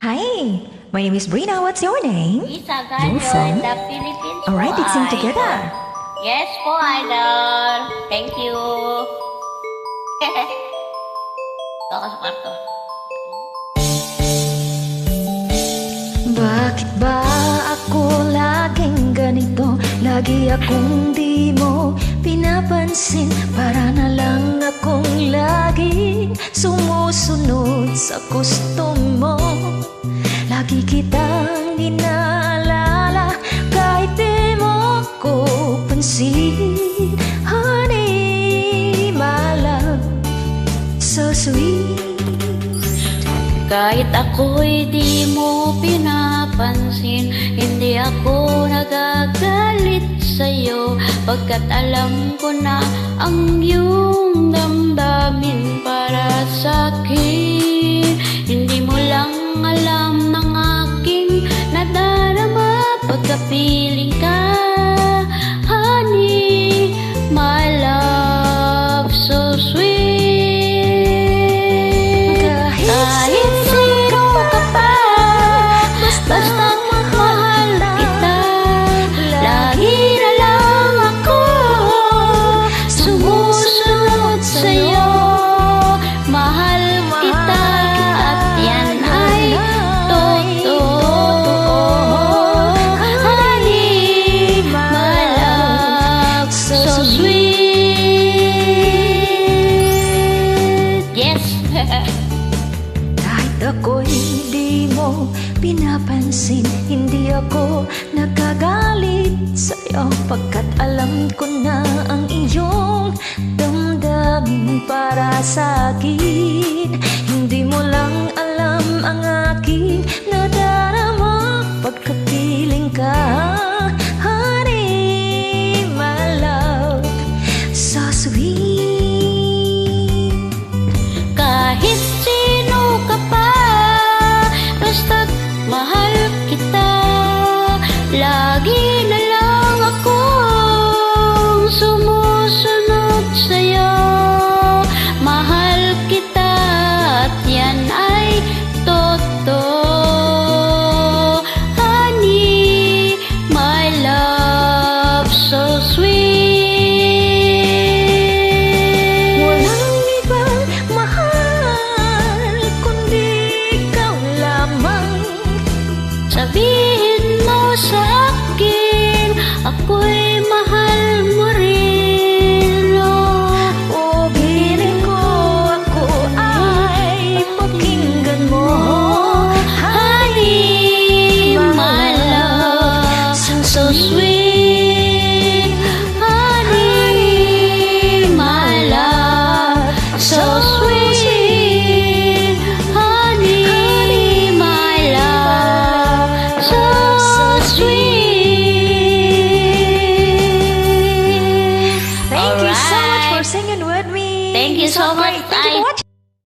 Hi, my name is Brina. What's your name? Isa You're from? the Philippines Alright, po, let's sing idol. together. Yes po, idol. Thank you. Baka sa kwarto. Bakit ba ako laging ganito? Lagi akong di mo pinapansin. Para na lang akong laging sumusunod sa gusto mo. Lagi kitang inaalala kahit di mo ko pansin. Honey, my love, so sweet. Kahit ako'y di mo pinapansin, hindi ako nagagalit sa'yo, pagkat alam ko na ang iyong damdamin para sa'kin. Hindi mo lang alam ng aking nadarama pagkapiling ka. Honey, my love, so sweet. Kahit sino ka pa, basta't mahal kita, lagi na lang ako sumusunod sa'yo. Mahal kita at yan ay totoo. Honey, my love, so sweet. Yes. Kahit ako'y hindi mo pinapansin, hindi ako nagagalit sa'yo, pagkat alam ko na ang iyong damdamin para sa'kin. Hindi mo lang alam ang aking nadarama pagkapiling ka. Honey, my love, so sweet. Kahit sino ka pa, basta't mahal kita, lagi na lang akong sumusunod sa'yo. Mahal kita at yan ay totoo. Honey, my love, so sweet. Walang ibang mahal kundi ikaw lamang. Sabihin mo sa akin, ako'y mahal mo rin. O piling ko ako ay pakinggan mo. Honey, my love, so sweet. Honey, my love, so sweet. Honey, my love, so sweet. Thank you so much for Alright. singing with me. Thank you so much, Thank you for watching.